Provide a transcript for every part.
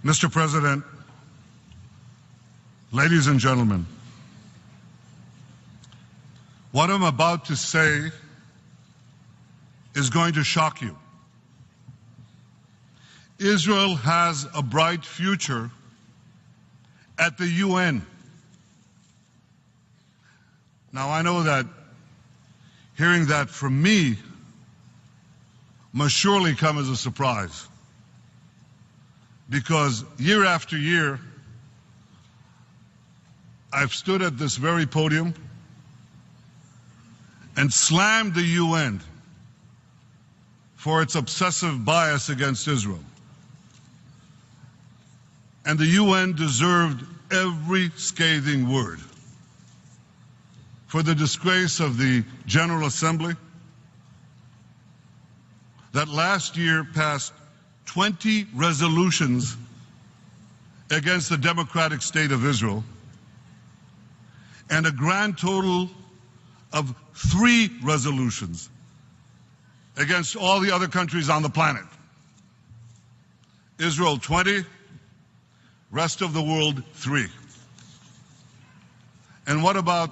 Mr. President, ladies and gentlemen, what I'm about to say is going to shock you. Israel has a bright future at the UN. Now, I know that hearing that from me must surely come as a surprise, because year after year, I've stood at this very podium and slammed the UN for its obsessive bias against Israel. And the UN deserved every scathing word for the disgrace of the General Assembly that last year passed 20 resolutions against the democratic state of Israel and a grand total of 3 resolutions against all the other countries on the planet. Israel 20, rest of the world 3. And what about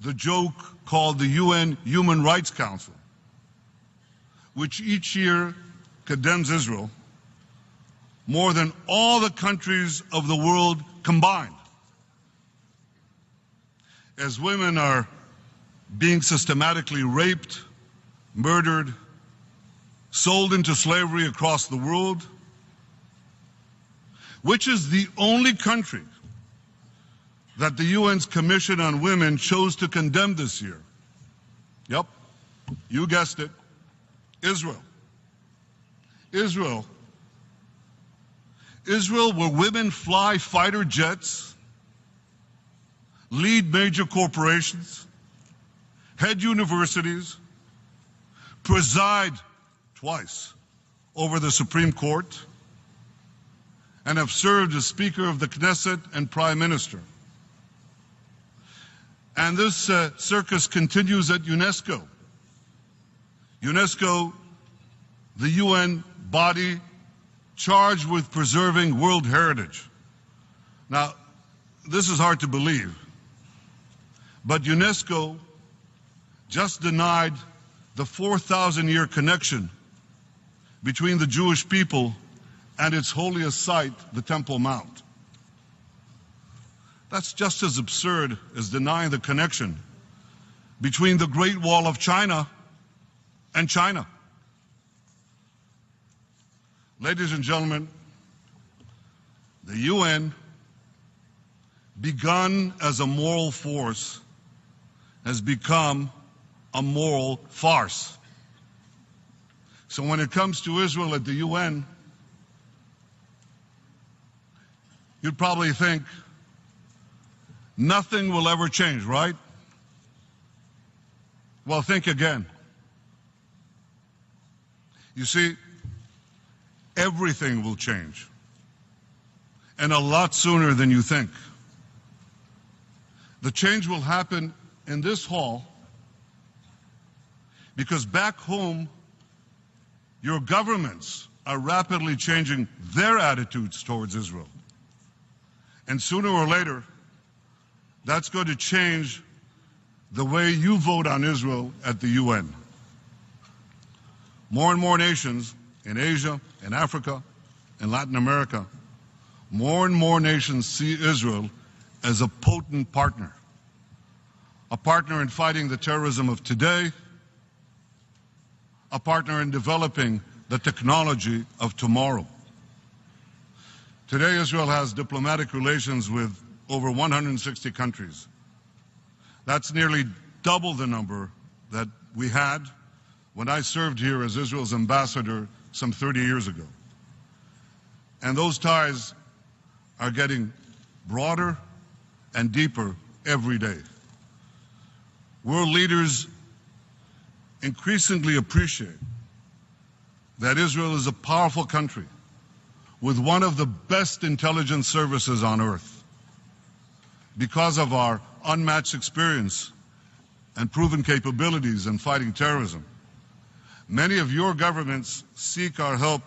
the joke called the UN Human Rights Council, which each year condemns Israel more than all the countries of the world combined, as women are being systematically raped, murdered, sold into slavery across the world? Which is the only country that the UN's Commission on Women chose to condemn this year? Yep, you guessed it, Israel. Israel, where women fly fighter jets, lead major corporations, head universities, preside twice over the Supreme Court, and have served as Speaker of the Knesset and Prime Minister. And this circus continues at UNESCO. UNESCO, the UN body charged with preserving world heritage. Now, this is hard to believe, but UNESCO just denied the 4,000-year connection between the Jewish people and its holiest site, the Temple Mount. That's just as absurd as denying the connection between the Great Wall of China and China. Ladies and gentlemen, the UN, begun as a moral force, has become a moral farce. So when it comes to Israel at the UN, you'd probably think nothing will ever change, right? Well, think again. You see, everything will change, and a lot sooner than you think. The change will happen in this hall because back home, your governments are rapidly changing their attitudes towards Israel. And sooner or later, that's going to change the way you vote on Israel at the UN. More and more nations in Asia, in Africa, in Latin America, more and more nations see Israel as a potent partner. A partner in fighting the terrorism of today, a partner in developing the technology of tomorrow. Today, Israel has diplomatic relations with over 160 countries. That's nearly double the number that we had when I served here as Israel's ambassador some 30 years ago. And those ties are getting broader and deeper every day. World leaders increasingly appreciate that Israel is a powerful country with one of the best intelligence services on earth because of our unmatched experience and proven capabilities in fighting terrorism. Many of your governments seek our help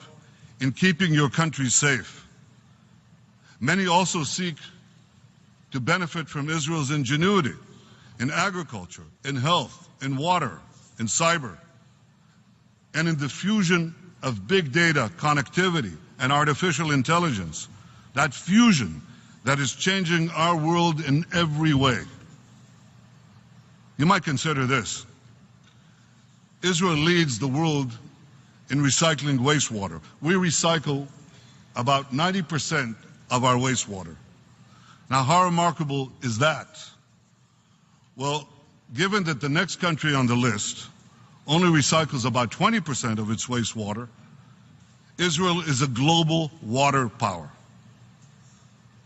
in keeping your country safe, Many also seek to benefit from Israel's ingenuity in agriculture, in health, in water, in cyber, and in the fusion of big data, connectivity, and artificial intelligence. That fusion that is changing our world in every way. You might consider this. Israel leads the world in recycling wastewater. We recycle about 90% of our wastewater. Now, how remarkable is that? Well, given that the next country on the list only recycles about 20% of its wastewater, Israel is a global water power.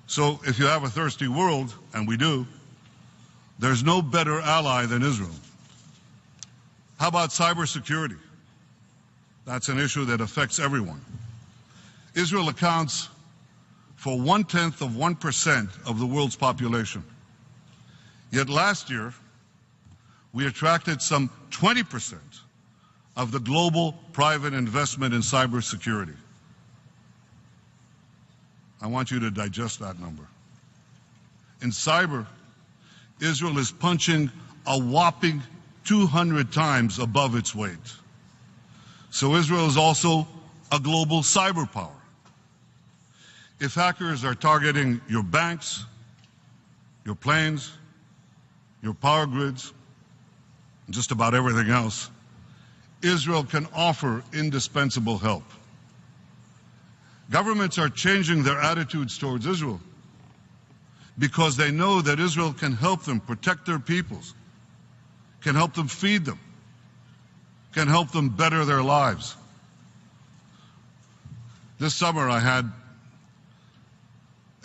So if you have a thirsty world, and we do, there's no better ally than Israel. How about cybersecurity? That's an issue that affects everyone. Israel accounts for 0.1% of the world's population. Yet last year, we attracted some 20% of the global private investment in cybersecurity. I want you to digest that number. In cyber, Israel is punching a whopping 200 times above its weight. So Israel is also a global cyber power. If hackers are targeting your banks, your planes, your power grids, and just about everything else, Israel can offer indispensable help. Governments are changing their attitudes towards Israel because they know that Israel can help them protect their peoples, can help them feed them, can help them better their lives. This summer I had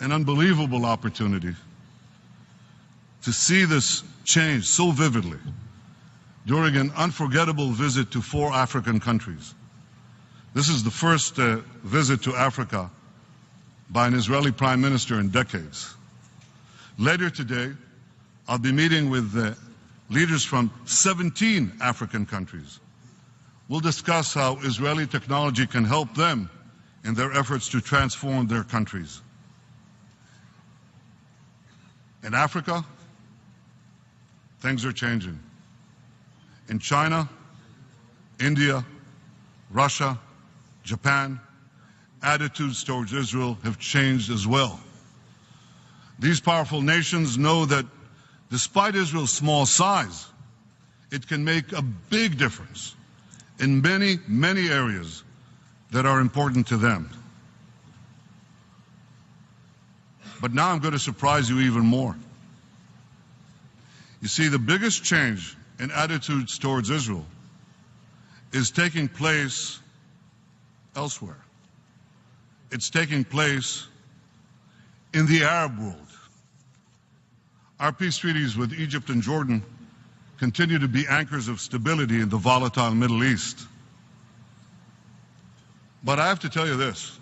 an unbelievable opportunity to see this change so vividly during an unforgettable visit to 4 African countries. This is the first visit to Africa by an Israeli prime minister in decades. Later today, I'll be meeting with leaders from 17 African countries. We'll discuss how Israeli technology can help them in their efforts to transform their countries. In Africa, things are changing. In China, India, Russia, Japan, attitudes towards Israel have changed as well. These powerful nations know that despite Israel's small size, it can make a big difference in many, many areas that are important to them. But now I'm going to surprise you even more. You see, the biggest change in attitudes towards Israel is taking place elsewhere. It's taking place in the Arab world. Our peace treaties with Egypt and Jordan continue to be anchors of stability in the volatile Middle East. But I have to tell you this.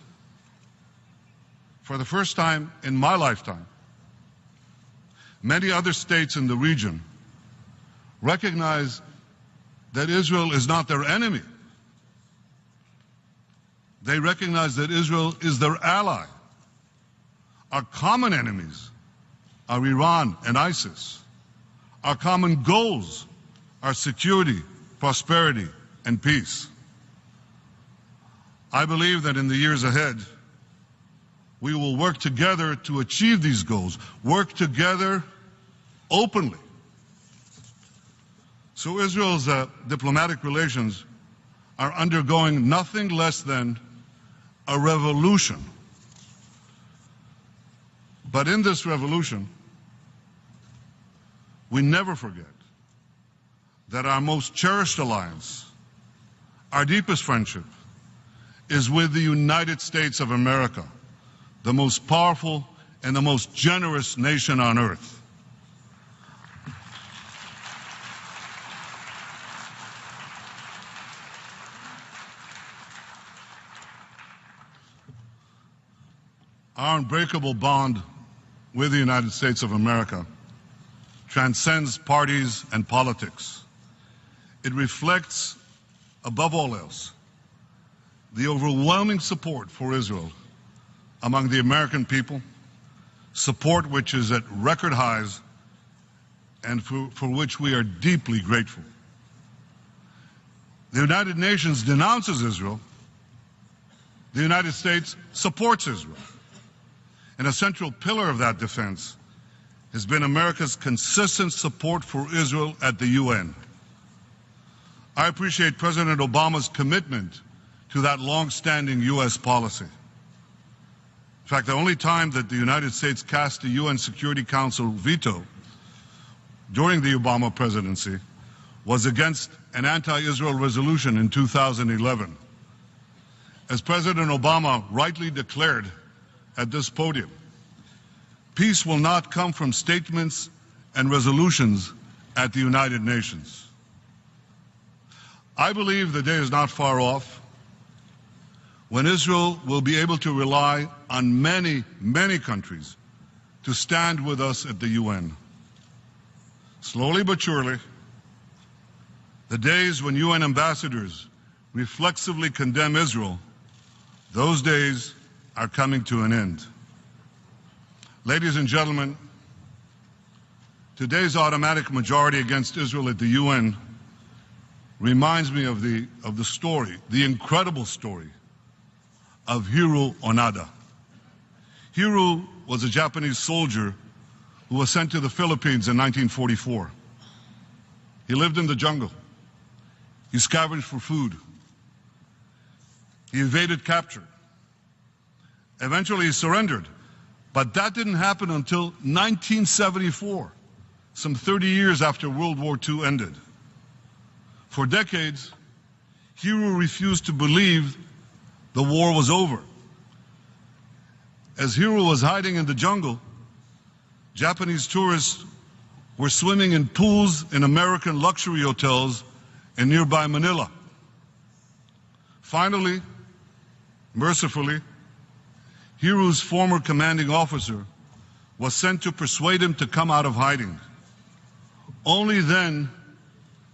For the first time in my lifetime, many other states in the region recognize that Israel is not their enemy. They recognize that Israel is their ally. Our common enemies are Iran and ISIS. Our common goals are security, prosperity, and peace. I believe that in the years ahead, we will work together to achieve these goals, work together openly. So Israel's diplomatic relations are undergoing nothing less than a revolution. But in this revolution, we never forget that our most cherished alliance, our deepest friendship, is with the United States of America, the most powerful and the most generous nation on earth. Our unbreakable bond with the United States of America transcends parties and politics. It reflects, above all else, the overwhelming support for Israel among the American people support which is at record highs and for which we are deeply grateful. The United Nations denounces Israel. The United States supports Israel. And a central pillar of that defense has been America's consistent support for Israel at the UN. I appreciate President Obama's commitment to that long-standing U.S. policy. In fact, the only time that the United States cast a UN Security Council veto during the Obama presidency was against an anti-Israel resolution in 2011. As President Obama rightly declared at this podium, peace will not come from statements and resolutions at the United Nations. I believe the day is not far off when Israel will be able to rely on many, many countries to stand with us at the UN. Slowly but surely, the days when UN ambassadors reflexively condemn Israel, those days are coming to an end. Ladies and gentlemen, today's automatic majority against Israel at the UN reminds me of the story, the incredible story of Hiro Onoda. Hiro was a Japanese soldier who was sent to the Philippines in 1944. He lived in the jungle. He scavenged for food. He evaded capture. Eventually he surrendered. But that didn't happen until 1974, some 30 years after World War II ended. For decades, Hiro refused to believe the war was over. As Hiro was hiding in the jungle, Japanese tourists were swimming in pools in American luxury hotels in nearby Manila. Finally, mercifully, Hiro's former commanding officer was sent to persuade him to come out of hiding. Only then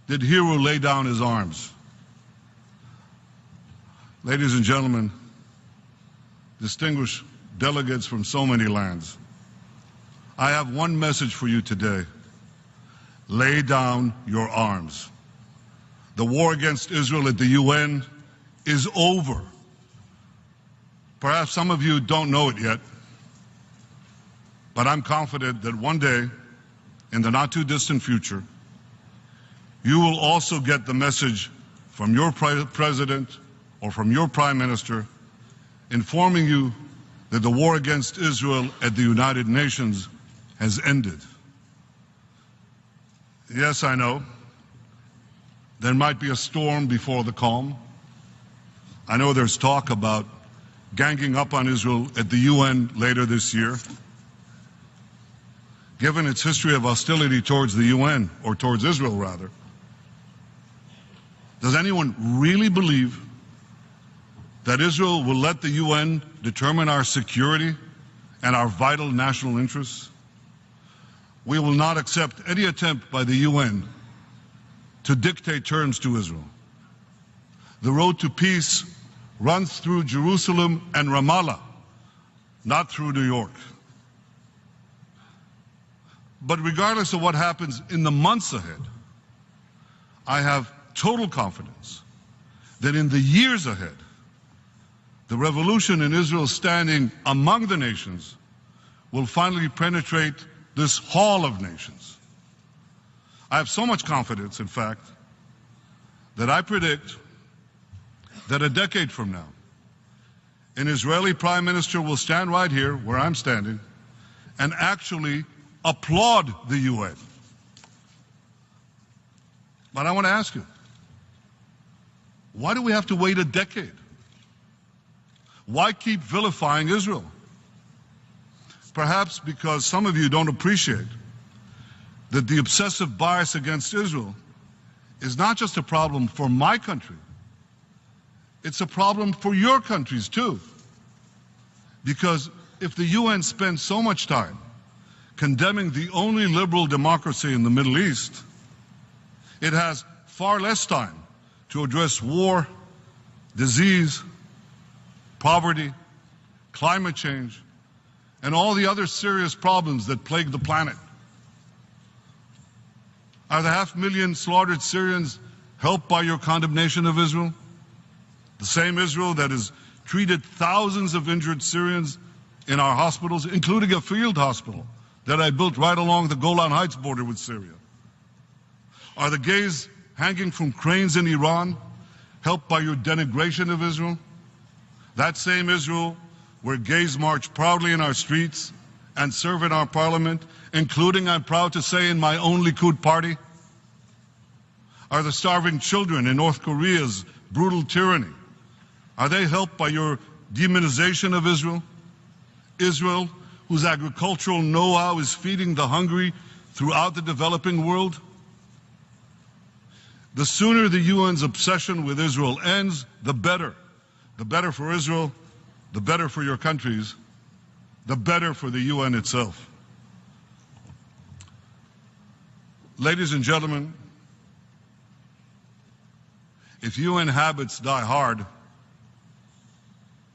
did Hiro lay down his arms. Ladies and gentlemen, distinguished delegates from so many lands, I have one message for you today. Lay down your arms. The war against Israel at the UN is over. Perhaps some of you don't know it yet, but I'm confident that one day, in the not-too-distant future, you will also get the message from your president or from your prime minister informing you that the war against Israel at the United Nations has ended. Yes, I know, there might be a storm before the calm. I know there's talk about ganging up on Israel at the UN later this year. Given its history of hostility towards the UN, or towards Israel rather, does anyone really believe that Israel will let the UN determine our security and our vital national interests? We will not accept any attempt by the UN to dictate terms to Israel. The road to peace runs through Jerusalem and Ramallah, not through New York. But regardless of what happens in the months ahead, I have total confidence that in the years ahead, the revolution in Israel's standing among the nations will finally penetrate this hall of nations. I have so much confidence, in fact, that I predict that a decade from now, an Israeli prime minister will stand right here where I'm standing and actually applaud the UN. But I want to ask you, why do we have to wait a decade? Why keep vilifying Israel? Perhaps because some of you don't appreciate that the obsessive bias against Israel is not just a problem for my country, it's a problem for your countries too. Because if the UN spends so much time condemning the only liberal democracy in the Middle East, it has far less time to address war, disease, poverty, climate change, and all the other serious problems that plague the planet? Are the 500,000 slaughtered Syrians helped by your condemnation of Israel? The same Israel that has treated thousands of injured Syrians in our hospitals, including a field hospital that I built right along the Golan Heights border with Syria. Are the gays hanging from cranes in Iran helped by your denigration of Israel? That same Israel where gays march proudly in our streets and serve in our parliament, including, I'm proud to say, in my own Likud party? Are the starving children in North Korea's brutal tyranny, are they helped by your demonization of Israel? Israel, whose agricultural know-how is feeding the hungry throughout the developing world? The sooner the UN's obsession with Israel ends, the better. The better for Israel, the better for your countries, the better for the UN itself. Ladies and gentlemen, if UN habits die hard,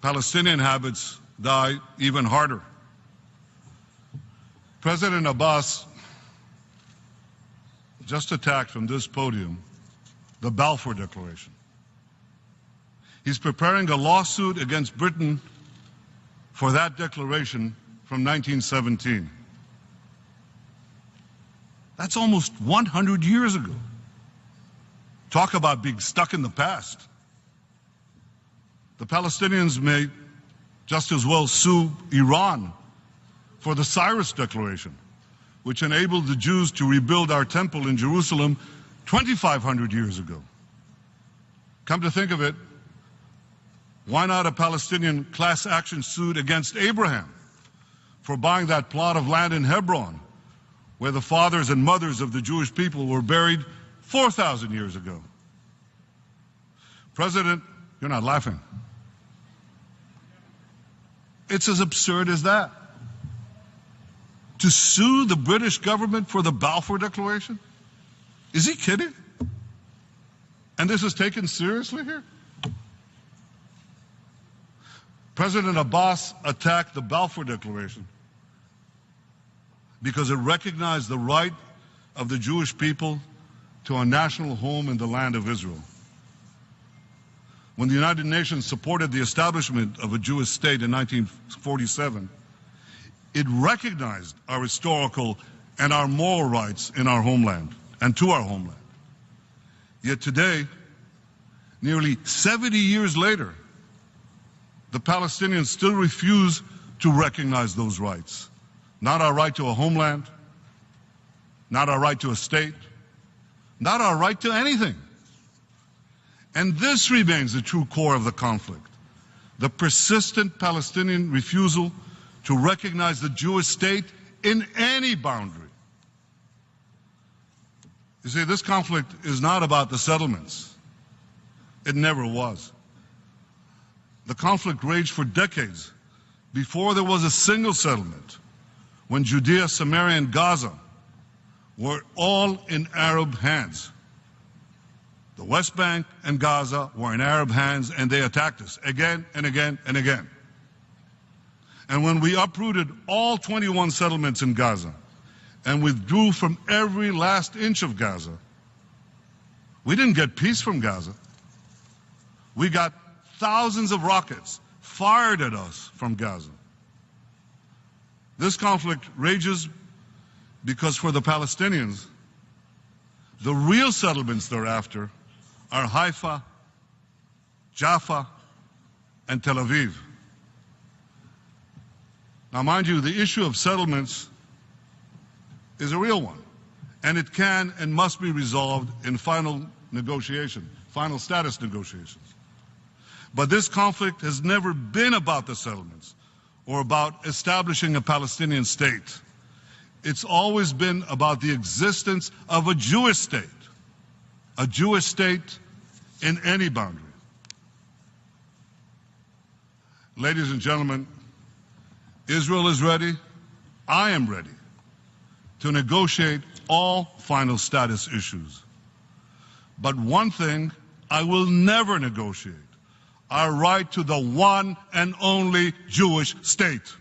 Palestinian habits die even harder. President Abbas just attacked from this podium the Balfour Declaration. He's preparing a lawsuit against Britain for that declaration from 1917. That's almost 100 years ago. Talk about being stuck in the past. The Palestinians may just as well sue Iran for the Cyrus Declaration, which enabled the Jews to rebuild our temple in Jerusalem 2,500 years ago. Come to think of it, why not a Palestinian class action suit against Abraham for buying that plot of land in Hebron, where the fathers and mothers of the Jewish people were buried 4,000 years ago? President, you're not laughing. It's as absurd as that. To sue the British government for the Balfour Declaration? Is he kidding? And this is taken seriously here? President Abbas attacked the Balfour Declaration because it recognized the right of the Jewish people to a national home in the land of Israel. When the United Nations supported the establishment of a Jewish state in 1947, it recognized our historical and our moral rights in our homeland and to our homeland. Yet today, nearly 70 years later, the Palestinians still refuse to recognize those rights. Not our right to a homeland, not our right to a state, not our right to anything. And this remains the true core of the conflict, the persistent Palestinian refusal to recognize the Jewish state in any boundary. You see, this conflict is not about the settlements. It never was. The conflict raged for decades before there was a single settlement, when Judea, Samaria, and Gaza were all in Arab hands. The West Bank and Gaza were in Arab hands, and they attacked us again and again and again. And when we uprooted all 21 settlements in Gaza and withdrew from every last inch of Gaza, we didn't get peace from Gaza. We got thousands of rockets fired at us from Gaza. This conflict rages because for the Palestinians, the real settlements they're after are Haifa, Jaffa, and Tel Aviv. Now, mind you, the issue of settlements is a real one, and it can and must be resolved in final negotiation, final status negotiations. But this conflict has never been about the settlements or about establishing a Palestinian state. It's always been about the existence of a Jewish state in any boundary. Ladies and gentlemen, Israel is ready, I am ready to negotiate all final status issues. But one thing I will never negotiate: our right to the one and only Jewish state.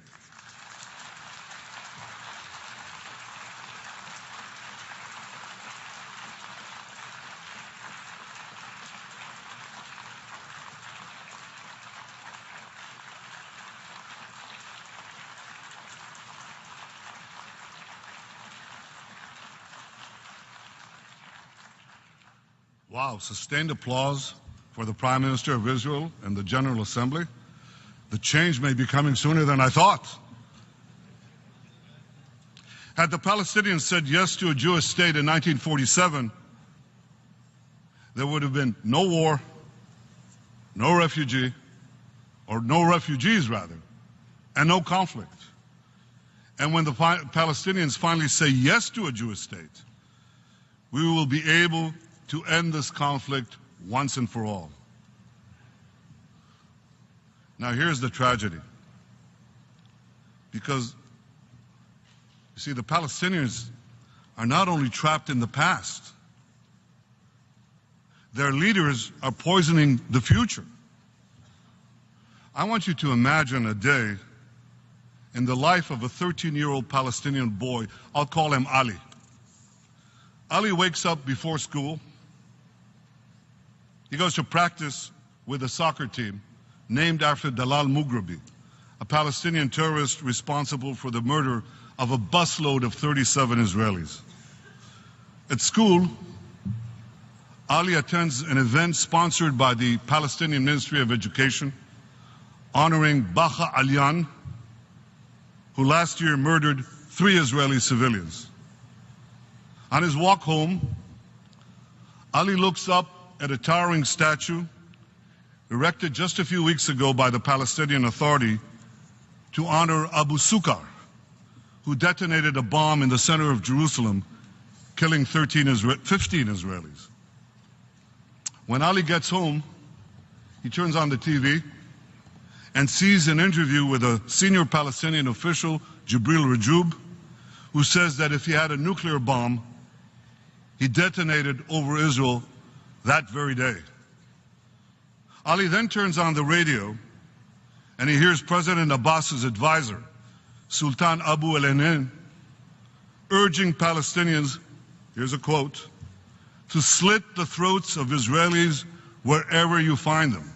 Wow, sustained applause for the Prime Minister of Israel and the General Assembly. The change may be coming sooner than I thought. Had the Palestinians said yes to a Jewish state in 1947, there would have been no war, no refugees rather, and no conflict. And when the Palestinians finally say yes to a Jewish state, we will be able to end this conflict once and for all. Now here's the tragedy. Because, you see, the Palestinians are not only trapped in the past, their leaders are poisoning the future. I want you to imagine a day in the life of a 13-year-old Palestinian boy. I'll call him Ali. Ali wakes up before school. He goes to practice with a soccer team named after Dalal Mughrabi, a Palestinian terrorist responsible for the murder of a busload of 37 Israelis. At school, Ali attends an event sponsored by the Palestinian Ministry of Education honoring Baha Alyan, who last year murdered 3 Israeli civilians. On his walk home, Ali looks up at a towering statue erected just a few weeks ago by the Palestinian Authority to honor Abu Sukar, who detonated a bomb in the center of Jerusalem, killing 15 Israelis. When Ali gets home, he turns on the TV and sees an interview with a senior Palestinian official, Jibril Rajoub, who says that if he had a nuclear bomb, he detonated over Israel that very day. Ali then turns on the radio and he hears President Abbas's advisor, Sultan Abu el-Ainin, urging Palestinians, here's a quote, to slit the throats of Israelis wherever you find them.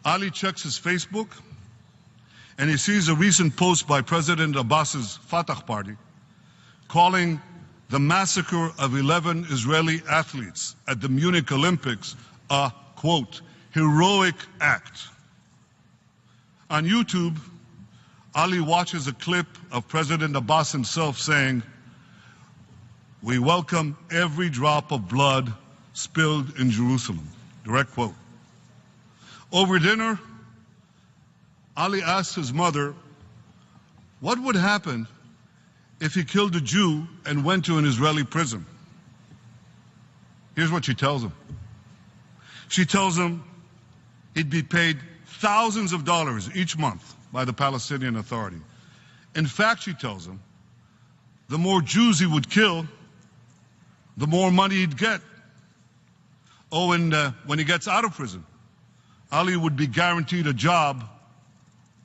Ali checks his Facebook and he sees a recent post by President Abbas's Fatah party calling the massacre of 11 Israeli athletes at the Munich Olympics a, quote, heroic act. On YouTube, Ali watches a clip of President Abbas himself saying, "We welcome every drop of blood spilled in Jerusalem." Direct quote. Over dinner, Ali asked his mother, what would happen if he killed a Jew and went to an Israeli prison? Here's what she tells him. She tells him he'd be paid thousands of dollars each month by the Palestinian Authority. In fact, she tells him, the more Jews he would kill, the more money he'd get. Oh, and when he gets out of prison, Ali would be guaranteed a job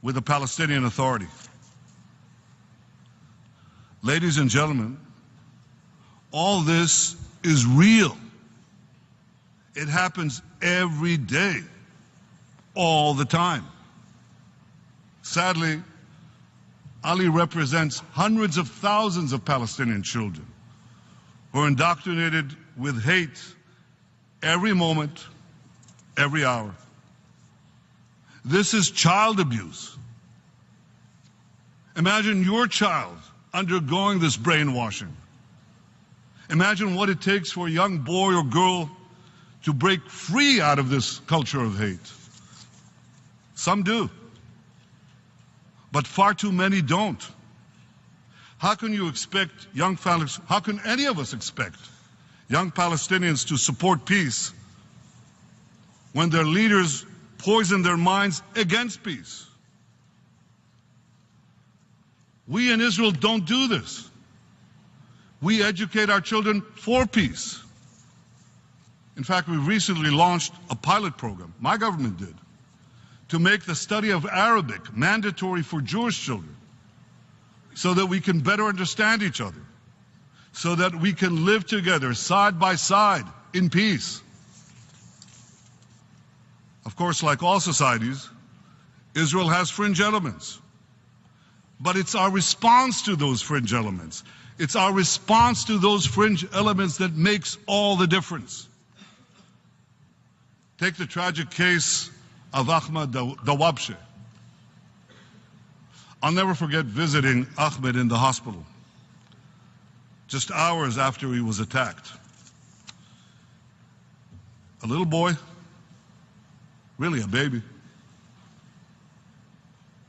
with the Palestinian Authority. Ladies and gentlemen, all this is real. It happens every day, all the time. Sadly, Ali represents hundreds of thousands of Palestinian children who are indoctrinated with hate every moment, every hour. This is child abuse. Imagine your child undergoing this brainwashing. Imagine what it takes for a young boy or girl to break free out of this culture of hate. Some do, but far too many don't. How can you expect how can any of us expect young Palestinians to support peace when their leaders poison their minds against peace? We in Israel don't do this. We educate our children for peace. In fact, we recently launched a pilot program, my government did, to make the study of Arabic mandatory for Jewish children so that we can better understand each other, so that we can live together side by side in peace. Of course, like all societies, Israel has fringe elements. But it's our response to those fringe elements. It's our response to those fringe elements that makes all the difference. Take the tragic case of Ahmed Dawabshe. I'll never forget visiting Ahmed in the hospital just hours after he was attacked. A little boy, really a baby.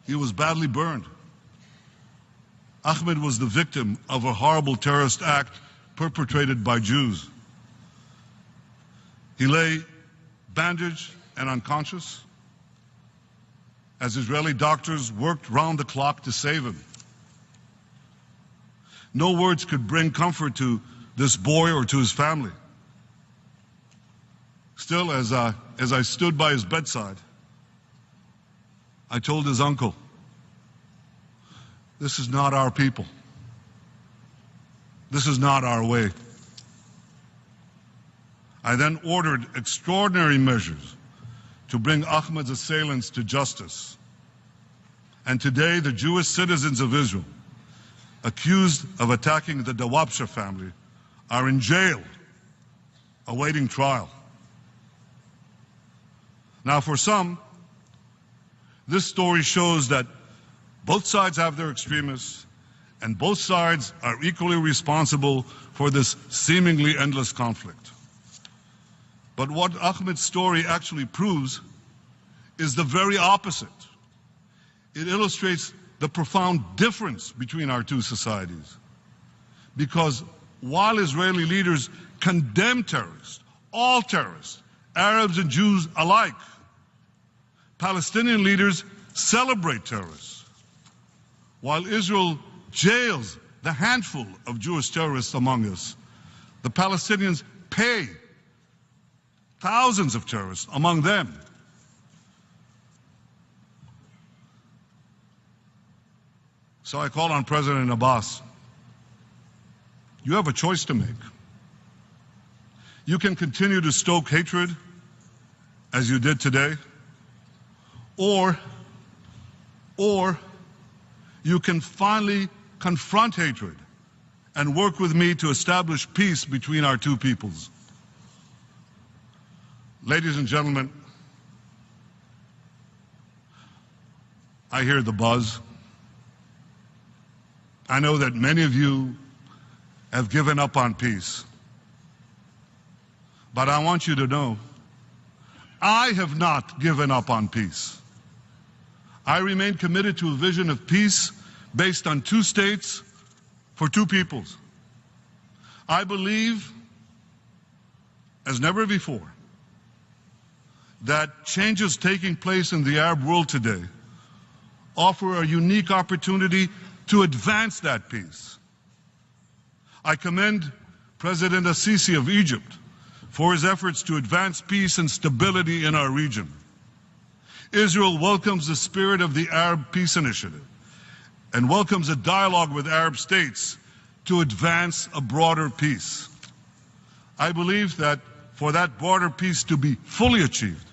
He was badly burned. Ahmed was the victim of a horrible terrorist act perpetrated by Jews. He lay bandaged and unconscious as Israeli doctors worked round the clock to save him. No words could bring comfort to this boy or to his family. Still, as I stood by his bedside, I told his uncle, "This is not our people. This is not our way." I then ordered extraordinary measures to bring Ahmed's assailants to justice. And today, the Jewish citizens of Israel, accused of attacking the Dawabshe family, are in jail, awaiting trial. Now, for some, this story shows that both sides have their extremists, and both sides are equally responsible for this seemingly endless conflict. But what Ahmed's story actually proves is the very opposite. It illustrates the profound difference between our two societies. Because while Israeli leaders condemn terrorists, all terrorists, Arabs and Jews alike, Palestinian leaders celebrate terrorists. While Israel jails the handful of Jewish terrorists among us, the Palestinians pay thousands of terrorists among them. So I call on President Abbas. You have a choice to make. You can continue to stoke hatred as you did today, or you can finally confront hatred and work with me to establish peace between our two peoples. Ladies and gentlemen, I hear the buzz. I know that many of you have given up on peace. But I want you to know, I have not given up on peace. I remain committed to a vision of peace based on two states for two peoples. I believe, as never before, that changes taking place in the Arab world today offer a unique opportunity to advance that peace. I commend President al-Sisi of Egypt for his efforts to advance peace and stability in our region. Israel welcomes the spirit of the Arab Peace Initiative and welcomes a dialogue with Arab states to advance a broader peace. I believe that for that broader peace to be fully achieved,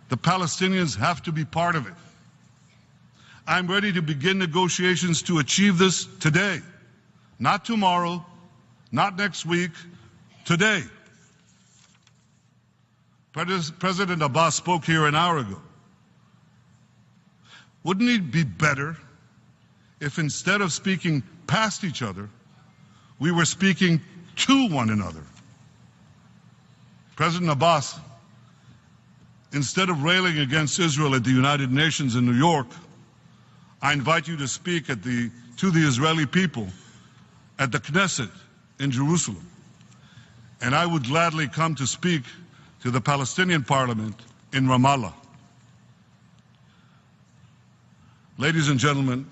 the Palestinians have to be part of it. I'm ready to begin negotiations to achieve this today, not tomorrow, not next week, today. President Abbas spoke here an hour ago. Wouldn't it be better if instead of speaking past each other, we were speaking to one another? President Abbas, instead of railing against Israel at the United Nations in New York, I invite you to speak to the Israeli people at the Knesset in Jerusalem. And I would gladly come to speak to the Palestinian parliament in Ramallah. Ladies and gentlemen,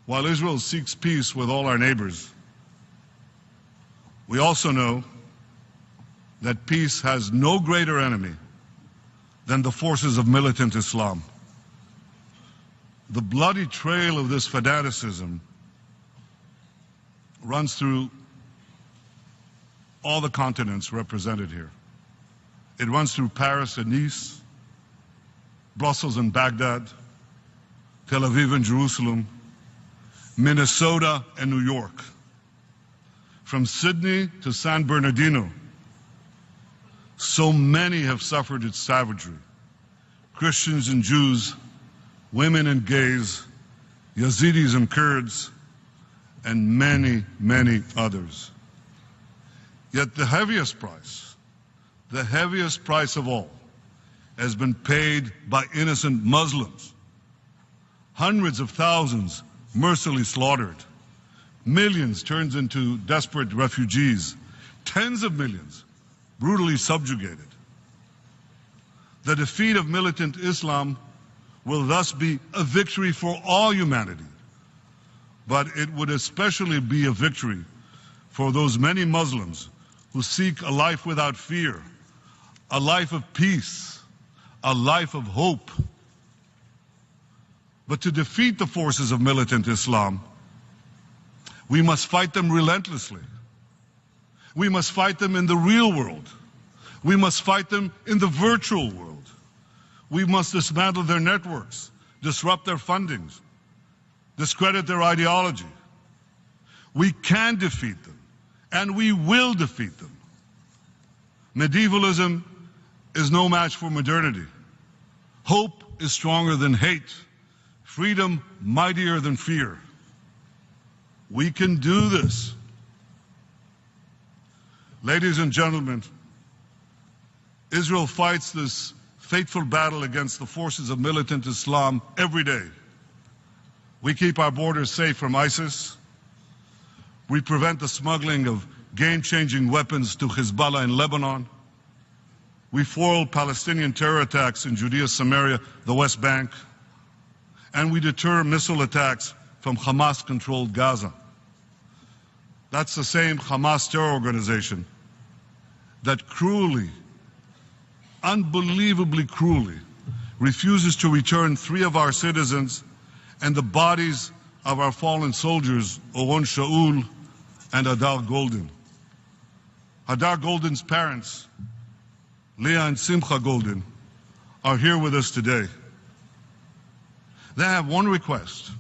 while Israel seeks peace with all our neighbors, we also know that peace has no greater enemy than the forces of militant Islam. The bloody trail of this fanaticism runs through all the continents represented here. It runs through Paris and Nice, Brussels and Baghdad, Tel Aviv and Jerusalem, Minnesota and New York, from Sydney to San Bernardino, So many have suffered its savagery. Christians and Jews, women and gays, Yazidis and Kurds, and many, many others. Yet the heaviest price of all, has been paid by innocent Muslims. Hundreds of thousands mercilessly slaughtered, millions turned into desperate refugees, tens of millions brutally subjugated. The defeat of militant Islam will thus be a victory for all humanity, but it would especially be a victory for those many Muslims who seek a life without fear, a life of peace, a life of hope. But to defeat the forces of militant Islam, we must fight them relentlessly. We must fight them in the real world. We must fight them in the virtual world. We must dismantle their networks, disrupt their fundings, discredit their ideology. We can defeat them, and we will defeat them. Medievalism is no match for modernity. Hope is stronger than hate. Freedom mightier than fear. We can do this. Ladies and gentlemen, Israel fights this fateful battle against the forces of militant Islam every day. We keep our borders safe from ISIS. We prevent the smuggling of game-changing weapons to Hezbollah in Lebanon. We foil Palestinian terror attacks in Judea, Samaria, the West Bank. And we deter missile attacks from Hamas-controlled Gaza. That's the same Hamas terror organization that cruelly, unbelievably cruelly, refuses to return 3 of our citizens and the bodies of our fallen soldiers, Oron Shaul and Hadar Golden. Hadar Golden's parents, Leah and Simcha Golden, are here with us today. They have one request: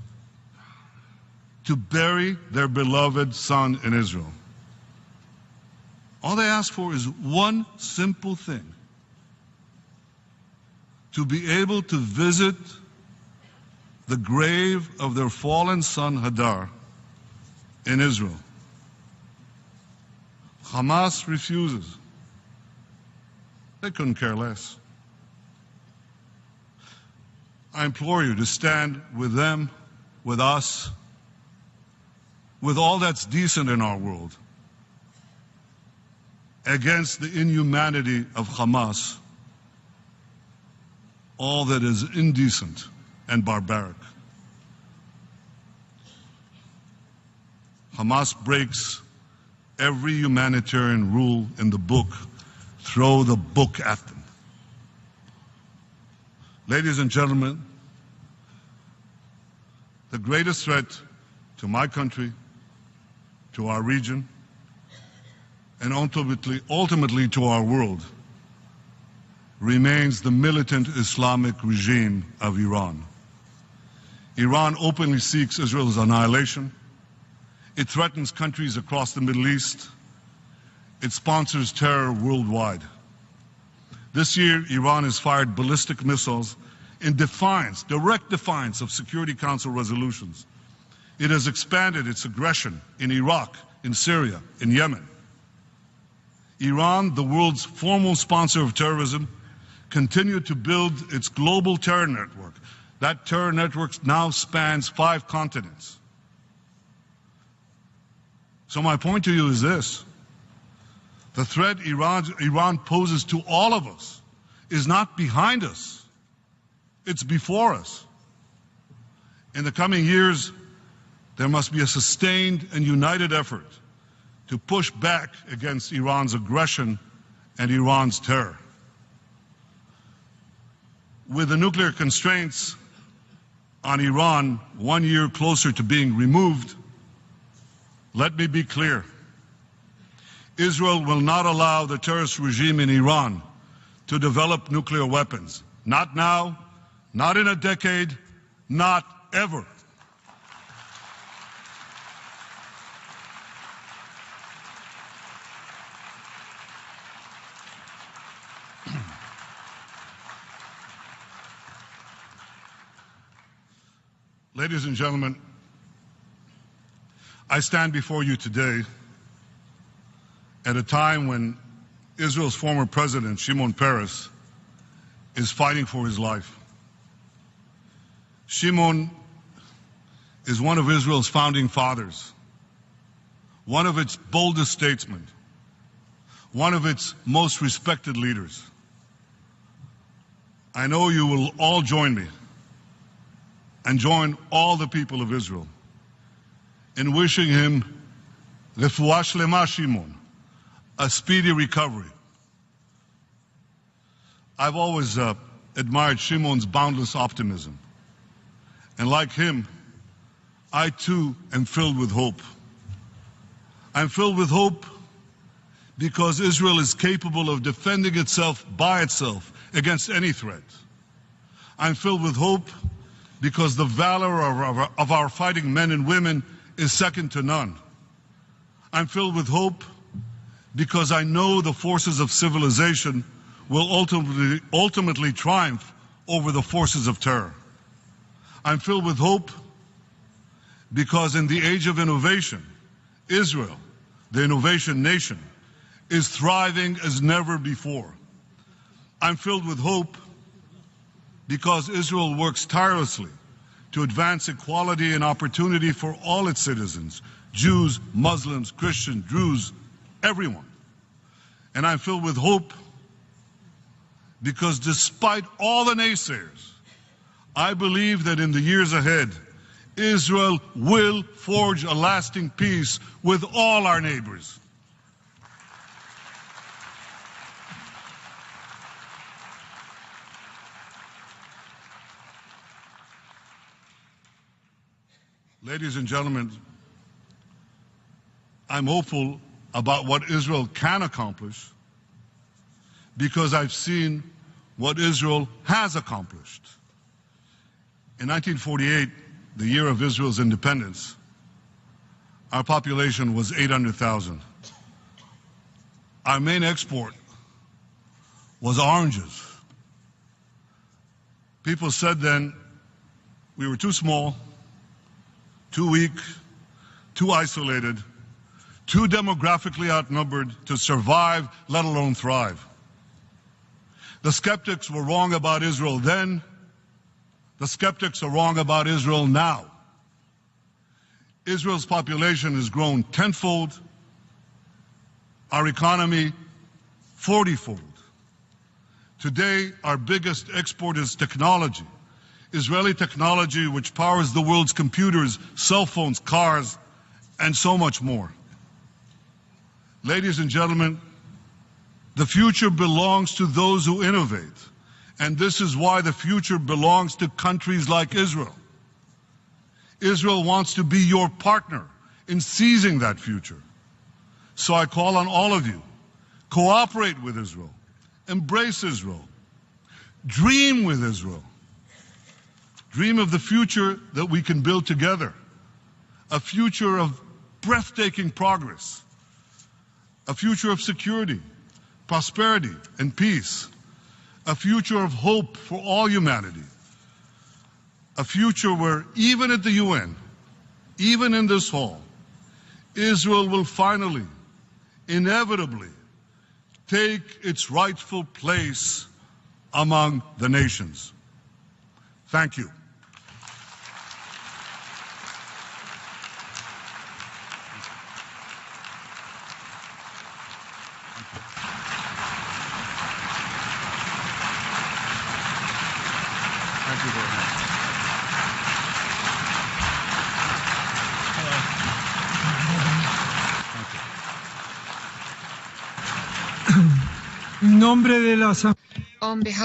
to bury their beloved son in Israel. All they ask for is one simple thing: to be able to visit the grave of their fallen son Hadar in Israel. Hamas refuses. They couldn't care less. I implore you to stand with them, with us, with all that's decent in our world, against the inhumanity of Hamas, all that is indecent and barbaric. Hamas breaks every humanitarian rule in the book. Throw the book at them. Ladies and gentlemen, the greatest threat to my country, to our region, and ultimately to our world remains the militant Islamic regime of Iran. Iran openly seeks Israel's annihilation. It threatens countries across the Middle East. It sponsors terror worldwide. This year, Iran has fired ballistic missiles in defiance, direct defiance of Security Council resolutions. It has expanded its aggression in Iraq, in Syria, in Yemen. Iran, the world's foremost sponsor of terrorism, continued to build its global terror network. That terror network now spans 5 continents. So my point to you is this: the threat Iran poses to all of us is not behind us, it's before us. In the coming years, there must be a sustained and united effort to push back against Iran's aggression and Iran's terror. With the nuclear constraints on Iran 1 year closer to being removed, let me be clear. Israel will not allow the terrorist regime in Iran to develop nuclear weapons. Not now, not in a decade, not ever. Ladies and gentlemen, I stand before you today at a time when Israel's former president, Shimon Peres, is fighting for his life. Shimon is one of Israel's founding fathers, one of its boldest statesmen, one of its most respected leaders. I know you will all join me and join all the people of Israel in wishing him refuah shlema Shimon, a speedy recovery. I've always admired Shimon's boundless optimism. And like him, I too am filled with hope. I'm filled with hope because Israel is capable of defending itself by itself against any threat. I'm filled with hope because the valor of our fighting men and women is second to none. I'm filled with hope because I know the forces of civilization will ultimately triumph over the forces of terror. I'm filled with hope because in the age of innovation, Israel, the innovation nation, is thriving as never before. I'm filled with hope because Israel works tirelessly to advance equality and opportunity for all its citizens, Jews, Muslims, Christians, Druze, everyone. And I'm filled with hope because despite all the naysayers, I believe that in the years ahead, Israel will forge a lasting peace with all our neighbors. Ladies and gentlemen, I'm hopeful about what Israel can accomplish because I've seen what Israel has accomplished. In 1948, the year of Israel's independence, our population was 800,000. Our main export was oranges. People said then we were too small, too weak, too isolated, too demographically outnumbered to survive, let alone thrive. The skeptics were wrong about Israel then. The skeptics are wrong about Israel now. Israel's population has grown tenfold, our economy 40-fold. Today, our biggest export is technology. Israeli technology which powers the world's computers, cell phones, cars, and so much more. Ladies and gentlemen, the future belongs to those who innovate, and this is why the future belongs to countries like Israel. Israel wants to be your partner in seizing that future. So I call on all of you, cooperate with Israel, embrace Israel, dream with Israel. Dream of the future that we can build together, a future of breathtaking progress, a future of security, prosperity, and peace, a future of hope for all humanity, a future where even at the UN, even in this hall, Israel will finally, inevitably, take its rightful place among the nations. Thank you. Thank you very much. En nombre de la On behalf